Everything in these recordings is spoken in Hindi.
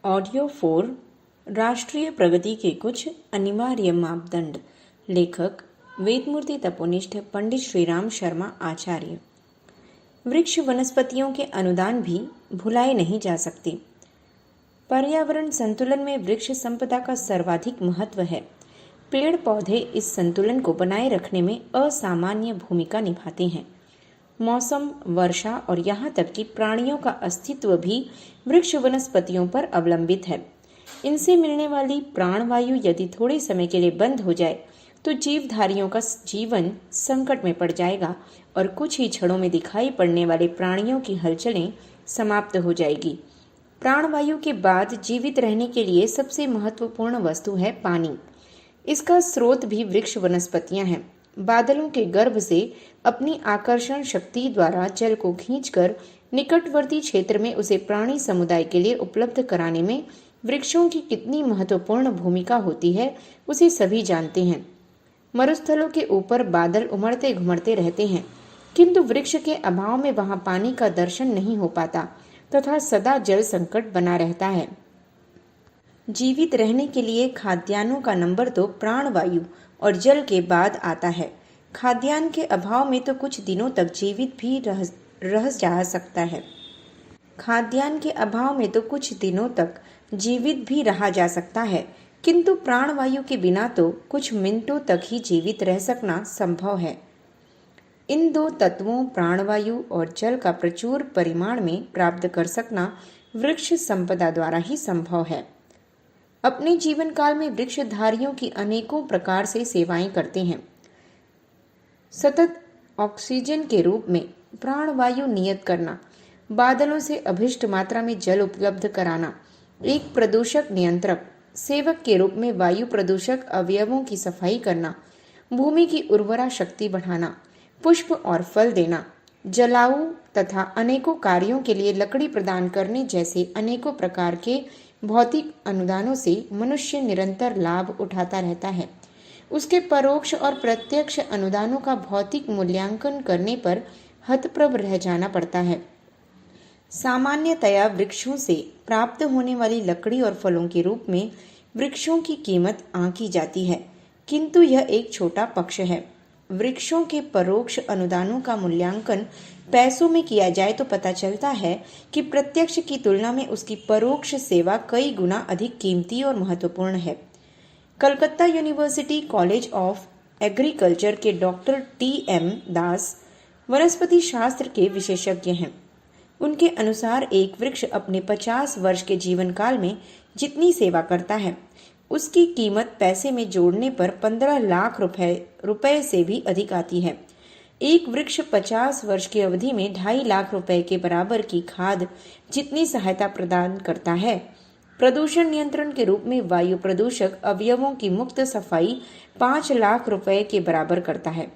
ऑडियो 4 राष्ट्रीय प्रगति के कुछ अनिवार्य मापदंड। लेखक वेदमूर्ति तपोनिष्ठ पंडित श्रीराम शर्मा आचार्य। वृक्ष वनस्पतियों के अनुदान भी भुलाए नहीं जा सकते। पर्यावरण संतुलन में वृक्ष संपदा का सर्वाधिक महत्व है। पेड़ पौधे इस संतुलन को बनाए रखने में असामान्य भूमिका निभाते हैं। मौसम, वर्षा और यहाँ तक कि प्राणियों का अस्तित्व भी वृक्ष वनस्पतियों पर अवलंबित है। इनसे मिलने वाली प्राणवायु यदि थोड़े समय के लिए बंद हो जाए तो जीवधारियों का जीवन संकट में पड़ जाएगा और कुछ ही क्षणों में दिखाई पड़ने वाले प्राणियों की हलचलें समाप्त हो जाएगी। प्राणवायु के बाद जीवित रहने के लिए सबसे महत्वपूर्ण वस्तु है पानी। इसका स्रोत भी वृक्ष वनस्पतियां हैं। बादलों के गर्भ से अपनी आकर्षण शक्ति द्वारा जल को खींचकर निकटवर्ती क्षेत्र में उसे प्राणी समुदाय के लिए उपलब्ध कराने में वृक्षों की कितनी महत्वपूर्ण भूमिका होती है उसे सभी जानते हैं। मरुस्थलों के ऊपर बादल उमड़ते घुमड़ते रहते हैं, किंतु वृक्ष के अभाव में वहां पानी का दर्शन नहीं हो पाता तथा सदा जल संकट बना रहता है। जीवित रहने के लिए खाद्यान्नों का नंबर तो प्राणवायु और जल के बाद आता है। खाद्यान्न के अभाव में तो कुछ दिनों तक जीवित भी रह जा सकता है। खाद्यान्न के अभाव में तो कुछ दिनों तक जीवित भी रहा जा सकता है, किंतु प्राणवायु के बिना तो कुछ मिनटों तक ही जीवित रह सकना संभव है। इन दो तत्वों प्राणवायु और जल का प्रचुर परिमाण में प्राप्त कर सकना वृक्ष संपदा द्वारा ही संभव है। अपने जीवन काल में वृक्षधारियों की अनेकों प्रकार से सेवाएं करते हैं। सतत ऑक्सीजन के रूप में प्राणवायु नियत करना, बादलों से अभिष्ट मात्रा में जल उपलब्ध कराना, एक प्रदूषक नियंत्रक सेवक के रूप में वायु प्रदूषक अवयवों की सफाई करना, भूमि की उर्वरा शक्ति बढ़ाना, पुष्प और फल देना, जलाऊ तथा अनेकों कार्यों के लिए लकड़ी प्रदान करने जैसे अनेकों प्रकार के भौतिक अनुदानों से मनुष्य निरंतर लाभ उठाता रहता है। उसके परोक्ष और प्रत्यक्ष अनुदानों का भौतिक मूल्यांकन करने पर हतप्रभ रह जाना पड़ता है। सामान्यतया वृक्षों से प्राप्त होने वाली लकड़ी और फलों के रूप में वृक्षों की कीमत आंकी जाती है, किंतु यह एक छोटा पक्ष है। वृक्षों के परोक्ष अनुदानों का मूल्यांकन पैसों में किया जाए तो पता चलता है कि प्रत्यक्ष की तुलना में उसकी परोक्ष सेवा कई गुना अधिक कीमती और महत्वपूर्ण है। Calcutta university college of agriculture के डॉक्टर T.M. दास वनस्पति शास्त्र के विशेषज्ञ हैं। उनके अनुसार एक वृक्ष अपने 50 वर्ष के जीवन काल में जितनी सेवा करता है उसकी कीमत पैसे में जोड़ने पर 15 लाख रुपए से भी अधिक आती है। एक वृक्ष 50 वर्ष की अवधि में 2.5 लाख रुपए के बराबर की खाद जितनी सहायता प्रदान करता है। प्रदूषण नियंत्रण के रूप में वायु प्रदूषक अवयवों की मुक्त सफाई 5 लाख रुपए के बराबर करता है।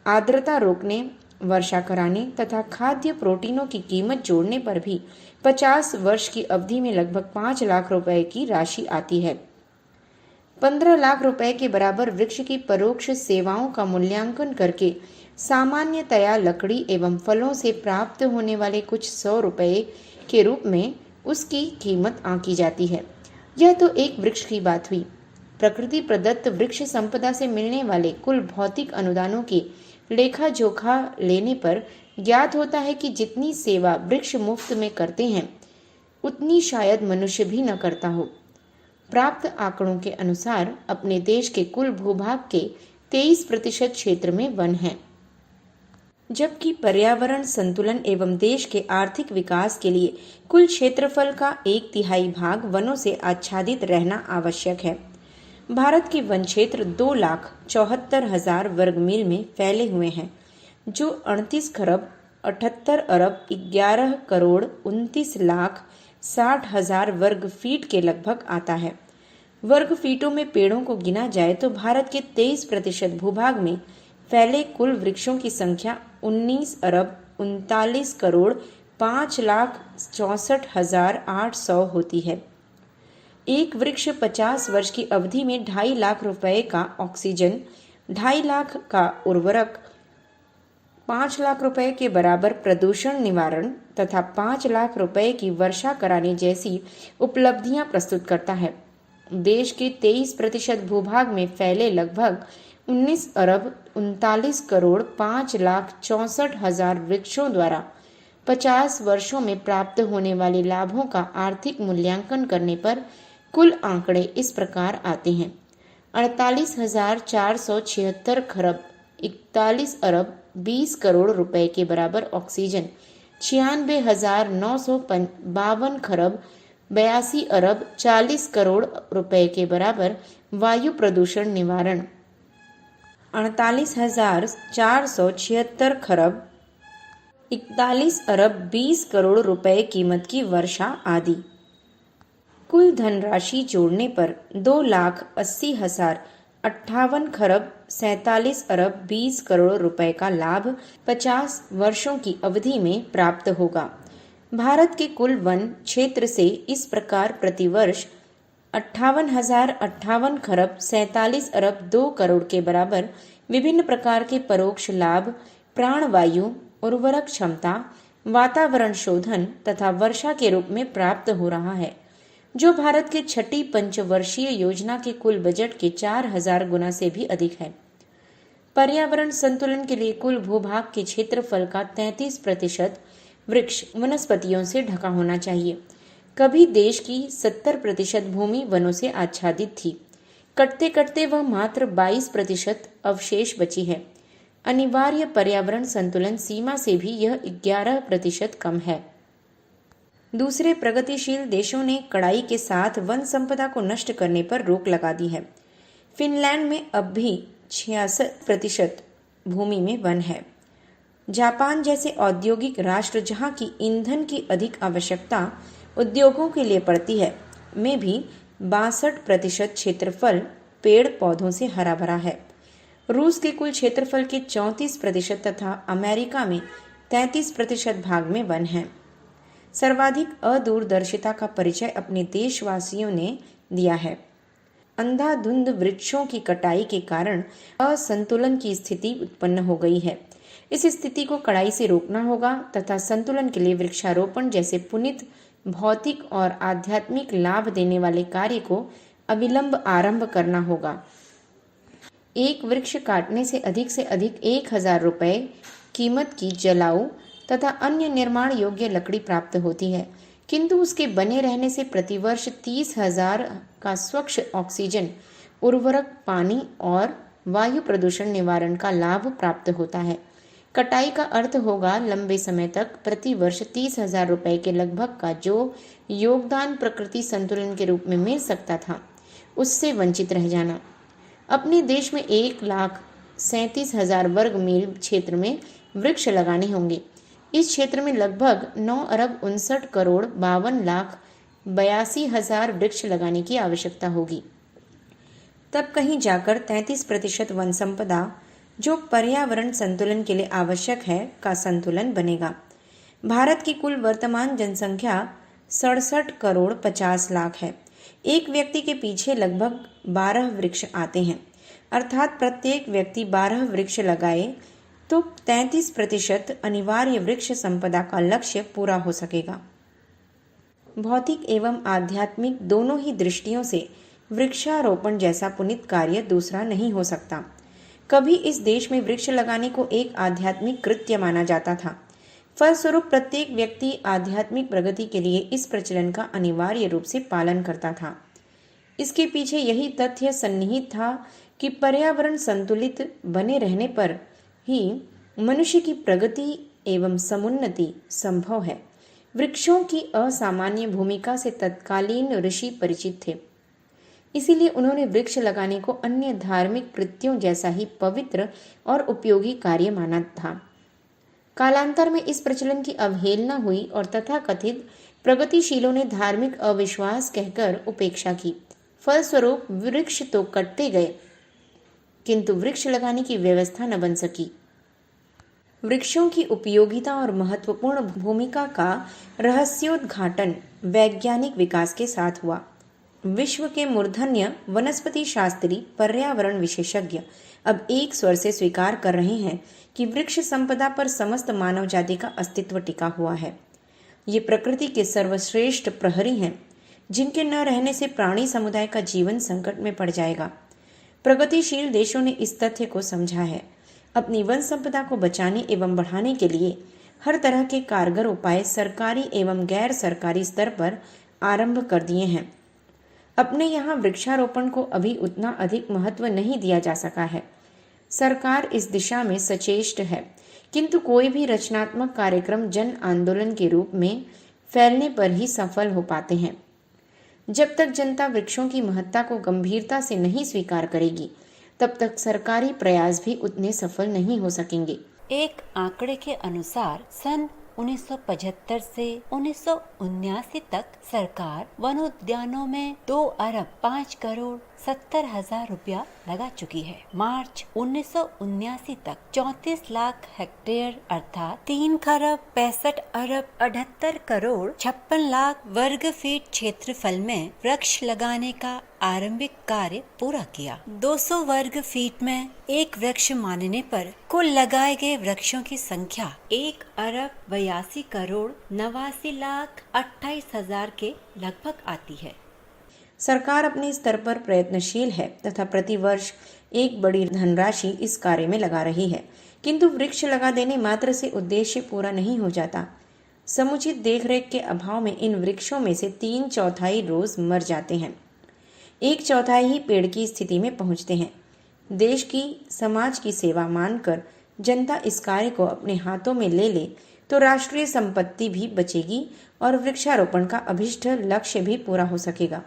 आर्द्रता रोकने, वर्षा कराने तथा खाद्य प्रोटीनों की कीमत जोड़ने पर भी 50 वर्ष की अवधि में लगभग 5 लाख रुपए की राशि आती है। 15 लाख रुपए के बराबर वृक्ष की परोक्ष सेवाओं का मूल्यांकन करके सामान्यतया लकड़ी एवं फलों से प्राप्त होने वाले कुछ 100 रुपए के रूप में उसकी कीमत आंकी जाती है। यह तो एक वृक्ष की बात हुई। प्रकृति प्रदत्त वृक्ष संपदा से मिलने वाले कुल भौतिक अनुदानों की लेखा जोखा लेने पर ज्ञात होता है कि जितनी सेवा वृक्ष मुफ्त में करते हैं उतनी शायद मनुष्य भी न करता हो। प्राप्त आंकड़ों के अनुसार अपने देश के कुल भूभाग के 23% क्षेत्र में वन है, जबकि पर्यावरण संतुलन एवं देश के आर्थिक विकास के लिए कुल क्षेत्रफल का 1/3 भाग वनों से आच्छादित रहना आवश्यक है। भारत के वन क्षेत्र 2,74,000 वर्ग मील में फैले हुए हैं, जो 38 खरब 78 अरब 11 करोड़ 29 लाख 60,000 वर्ग फीट के लगभग आता है। वर्ग फीटों में पेड़ों को गिना जाए तो भारत के 23% भूभाग में फैले कुल वृक्षों की संख्या 19 अरब 39 करोड़ 5 लाख 64,800 होती है। एक वृक्ष 50 वर्ष की अवधि में 2.5 लाख रुपए का ऑक्सीजन, 2.5 लाख का उर्वरक, 5 लाख रुपए के बराबर प्रदूषण निवारण, तथा 5 लाख रुपए की वर्षा कराने जैसी उपलब्धियां प्रस्तुत करता है। देश के 23% भूभाग में फैले लगभग 19 अरब 39 करोड़ 5,64,000 वृक्षों द्वारा 50 वर्षों में प्राप्त होने वाले लाभों का आर्थिक मूल्यांकन करने पर कुल आंकड़े इस प्रकार आते हैं: 48,476 खरब 41 अरब 20 करोड़ रुपए के बराबर ऑक्सीजन, 96,952 खरब 82 अरब 40 करोड़ रुपए के बराबर वायु प्रदूषण निवारण, 48,476 खरब 41 अरब 20 करोड़ रुपए कीमत की वर्षा आदि। कुल धनराशि जोड़ने पर 2,80,058 खरब 47 अरब 20 करोड़ रुपए का लाभ 50 वर्षों की अवधि में प्राप्त होगा। भारत के कुल वन क्षेत्र से इस प्रकार प्रतिवर्ष 58,058 खरब 47 अरब 2 करोड़ के बराबर विभिन्न प्रकार के परोक्ष लाभ प्राणवायु, उर्वरक क्षमता, वातावरण शोधन तथा वर्षा के रूप में प्राप्त हो रहा है, जो भारत के छठी पंचवर्षीय योजना के कुल बजट के 4,000 गुना से भी अधिक है। पर्यावरण संतुलन के लिए कुल भूभाग के क्षेत्रफल का 33% वृक्ष वनस्पतियों से ढका होना चाहिए। कभी देश की 70% भूमि वनों से आच्छादित थी, कटते कटते वह मात्र 22% अवशेष बची है। अनिवार्य पर्यावरण संतुलन सीमा से भी यह 11% कम है। दूसरे प्रगतिशील देशों ने कड़ाई के साथ वन संपदा को नष्ट करने पर रोक लगा दी है। फिनलैंड में अब भी 66% भूमि में वन है। जापान जैसे औद्योगिक राष्ट्र, जहां की ईंधन की अधिक आवश्यकता उद्योगों के लिए पड़ती है, में भी 62% क्षेत्रफल पेड़ पौधों से हरा भरा है। रूस के कुल क्षेत्रफल के 34% तथा अमेरिका में 33% भाग में वन है। सर्वाधिक अदूरदर्शिता का परिचय अपने देशवासियों ने दिया है। अंधाधुंध वृक्षों की कटाई के कारण असंतुलन की स्थिति उत्पन्न हो गई है। इस स्थिति को कड़ाई से रोकना होगा तथा संतुलन के लिए वृक्षारोपण जैसे पुनीत भौतिक और आध्यात्मिक लाभ देने वाले कार्य को अविलंब आरंभ करना होगा। एक वृक्ष काटने से अधिक 1,000 रुपए कीमत की जलाऊ तथा अन्य निर्माण योग्य लकड़ी प्राप्त होती है, किंतु उसके बने रहने से प्रतिवर्ष 30,000 का स्वच्छ ऑक्सीजन, उर्वरक, पानी और वायु प्रदूषण निवारण का लाभ प्राप्त होता है। कटाई का अर्थ होगा लंबे समय तक प्रतिवर्ष 30,000 रुपए के लगभग का जो योगदान प्रकृति संतुलन के रूप में मिल सकता था, उससे वंचित रह जाना। अपने देश में 1,37,000 वर्ग मील क्षेत्र में वृक्ष लगाने होंगे। इस क्षेत्र में लगभग 9 अरब 59 करोड़ 52 लाख 82 हजार वृक्ष लगाने की आवश्यकता होगी। तब कहीं जाकर 33% वन संपदा, जो पर्यावरण संतुलन के लिए आवश्यक है, का संतुलन बनेगा। भारत की कुल वर्तमान जनसंख्या 67 करोड़ 50 लाख है। एक व्यक्ति के पीछे लगभग 12 वृक्ष आते हैं, अर्थात प्रत्येक व्यक्ति 12 वृक्ष लगाए तो 33% अनिवार्य वृक्ष संपदा का लक्ष्य पूरा हो सकेगा। भौतिक एवं आध्यात्मिक दोनों ही दृष्टियों से वृक्षारोपण जैसा पुनीत कार्य दूसरा नहीं हो सकता। कभी इस देश में वृक्ष लगाने को एक आध्यात्मिक कृत्य माना जाता था। फलस्वरूप प्रत्येक व्यक्ति आध्यात्मिक प्रगति के लिए इस प्रचलन का अनिवार्य रूप से पालन करता था। इसके पीछे यही तथ्य सन्निहित था कि पर्यावरण संतुलित बने रहने पर ही मनुष्य की प्रगति एवं समुन्नति संभव है। वृक्षों की असामान्य भूमिका से तत्कालीन ऋषि परिचित थे, इसीलिए उन्होंने वृक्ष लगाने को अन्य धार्मिक कृत्यों जैसा ही पवित्र और उपयोगी कार्य माना था। कालांतर में इस प्रचलन की अवहेलना हुई और तथाकथित प्रगतिशीलों ने धार्मिक अविश्वास कहकर उपेक्षा की। फलस्वरूप वृक्ष तो कटते गए, किंतु वृक्ष लगाने की व्यवस्था न बन सकी। वृक्षों की उपयोगिता और महत्वपूर्ण भूमिका का रहस्योद्घाटन वैज्ञानिक विकास के साथ हुआ। विश्व के मूर्धन्य वनस्पति शास्त्री, पर्यावरण विशेषज्ञ अब एक स्वर से स्वीकार कर रहे हैं कि वृक्ष संपदा पर समस्त मानव जाति का अस्तित्व टिका हुआ है। ये प्रकृति के सर्वश्रेष्ठ प्रहरी हैं, जिनके न रहने से प्राणी समुदाय का जीवन संकट में पड़ जाएगा। प्रगतिशील देशों ने इस तथ्य को समझा है। अपनी वन संपदा को बचाने एवं बढ़ाने के लिए हर तरह के कारगर उपाय सरकारी एवं गैर सरकारी स्तर पर आरंभ कर दिए हैं। अपने यहाँ वृक्षारोपण को अभी उतना अधिक महत्व नहीं दिया जा सका है। सरकार इस दिशा में सचेष्ट है, किंतु कोई भी रचनात्मक कार्यक्रम जन आंदोलन के रूप में फैलने पर ही सफल हो पाते हैं। जब तक जनता वृक्षों की महत्ता को गंभीरता से नहीं स्वीकार करेगी, तब तक सरकारी प्रयास भी उतने सफल नहीं हो सकेंगे। एक आंकड़े के अनुसार सन 1975 से 1979 तक सरकार वनोद्यानों में 2 अरब 5 करोड़ 70 हजार रुपया लगा चुकी है। मार्च 1979 तक 34 लाख हेक्टेयर अर्थात 3 खरब 65 अरब 78 करोड़ 56 लाख वर्ग फीट क्षेत्रफल में वृक्ष लगाने का आरंभिक कार्य पूरा किया। 200 वर्ग फीट में एक वृक्ष मानने पर कुल लगाए गए वृक्षों की संख्या 1 अरब 82 करोड़ 89 लाख 28 हजार के लगभग आती है। सरकार अपने स्तर पर प्रयत्नशील है तथा प्रतिवर्ष एक बड़ी धनराशि इस कार्य में लगा रही है, किंतु वृक्ष लगा देने मात्र से उद्देश्य पूरा नहीं हो जाता। समुचित देखरेख के अभाव में इन वृक्षों में से 3/4 रोज मर जाते हैं, 1/4 ही पेड़ की स्थिति में पहुंचते हैं। देश की समाज की सेवा मानकर जनता इस कार्य को अपने हाथों में ले ले तो राष्ट्रीय संपत्ति भी बचेगी और वृक्षारोपण का अभिष्ट लक्ष्य भी पूरा हो सकेगा।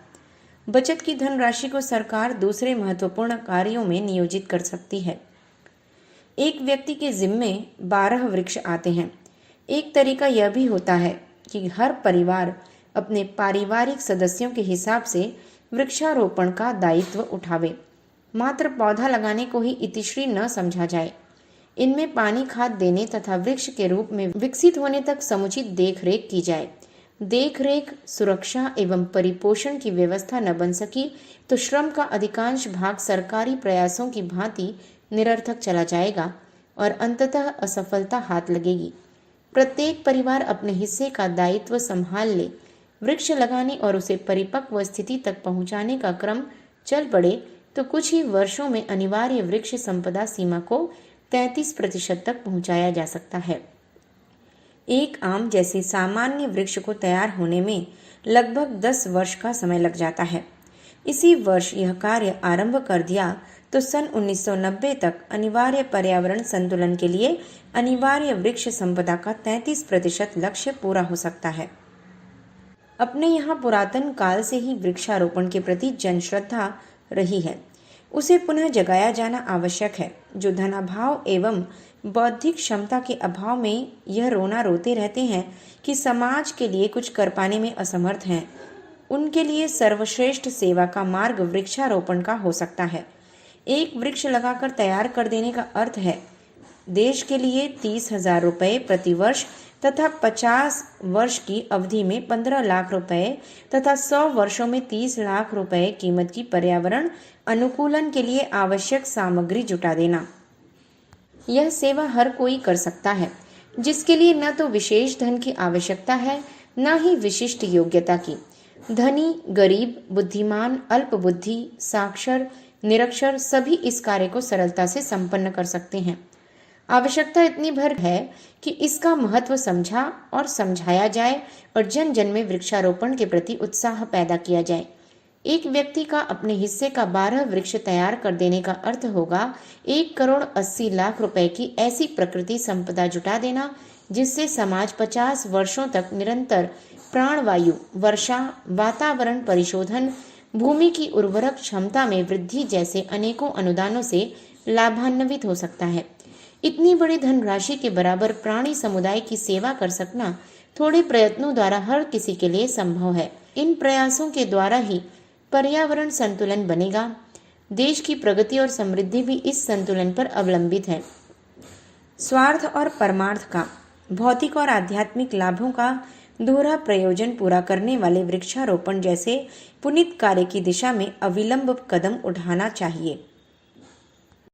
बचत की धनराशि को सरकार दूसरे महत्वपूर्ण कार्यों में नियोजित कर सकती है। एक व्यक्ति के जिम्मे 12 वृक्ष आते हैं। एक तरीका यह भी होता है कि हर परिवार अपने पारिवारिक सदस्यों के हिसाब से वृक्षारोपण का दायित्व उठावे। मात्र पौधा लगाने को ही इतिश्री न समझा जाए। इनमें पानी खाद देने तथा वृक्ष के रूप में विकसित होने तक समुचित देखरेख की जाए। देखरेख, सुरक्षा एवं परिपोषण की व्यवस्था न बन सकी तो श्रम का अधिकांश भाग सरकारी प्रयासों की भांति निरर्थक चला जाएगा और अंततः असफलता हाथ लगेगी। प्रत्येक परिवार अपने हिस्से का दायित्व संभाल ले, वृक्ष लगाने और उसे परिपक्व स्थिति तक पहुंचाने का क्रम चल पड़े तो कुछ ही वर्षों में अनिवार्य वृक्ष संपदा सीमा को 33% तक पहुंचाया जा सकता है। एक आम जैसे सामान्य वृक्ष को तैयार होने में लगभग 10 वर्ष का समय लग जाता है। इसी वर्ष यह कार्य आरंभ कर दिया तो सन 1990 तक अनिवार्य पर्यावरण संतुलन के लिए अनिवार्य वृक्ष संपदा का 33% लक्ष्य पूरा हो सकता है। अपने यहाँ पुरातन काल से ही वृक्षारोपण के प्रति जनश्रद्धा रही है, उसे पुनः जगाया जाना आवश्यक है। जो धनाभाव एवं बौद्धिक क्षमता के अभाव में यह रोना रोते रहते हैं कि समाज के लिए कुछ कर पाने में असमर्थ हैं, उनके लिए सर्वश्रेष्ठ सेवा का मार्ग वृक्षारोपण का हो सकता है। एक वृक्ष लगाकर तैयार कर देने का अर्थ है देश के लिए 30,000 रुपये प्रति वर्ष तथा 50 वर्ष की अवधि में 15 लाख रुपए तथा 100 वर्षों में 30 लाख रुपए कीमत की पर्यावरण अनुकूलन के लिए आवश्यक सामग्री जुटा देना। यह सेवा हर कोई कर सकता है, जिसके लिए न तो विशेष धन की आवश्यकता है न ही विशिष्ट योग्यता की। धनी, गरीब, बुद्धिमान, अल्पबुद्धि, साक्षर, निरक्षर सभी इस कार्य को सरलता से संपन्न कर सकते हैं। आवश्यकता इतनी भर है कि इसका महत्व समझा और समझाया जाए और जन जन में वृक्षारोपण के प्रति उत्साह पैदा किया जाए। एक व्यक्ति का अपने हिस्से का 12 वृक्ष तैयार कर देने का अर्थ होगा 1 करोड़ 80 लाख रुपए की ऐसी प्रकृति संपदा जुटा देना जिससे समाज 50 वर्षों तक निरंतर प्राणवायु, वर्षा, वातावरण परिशोधन, भूमि की उर्वरक क्षमता में वृद्धि जैसे अनेकों अनुदानों से लाभान्वित हो सकता है। इतनी बड़ी धनराशि के बराबर प्राणी समुदाय की सेवा कर सकना थोड़े प्रयत्नों द्वारा हर किसी के लिए संभव है। इन प्रयासों के द्वारा ही पर्यावरण संतुलन बनेगा। देश की प्रगति और समृद्धि भी इस संतुलन पर अवलंबित है। स्वार्थ और परमार्थ का, भौतिक और आध्यात्मिक लाभों का दोहरा प्रयोजन पूरा करने वाले वृक्षारोपण जैसे पुनीत कार्य की दिशा में अविलंब कदम उठाना चाहिए।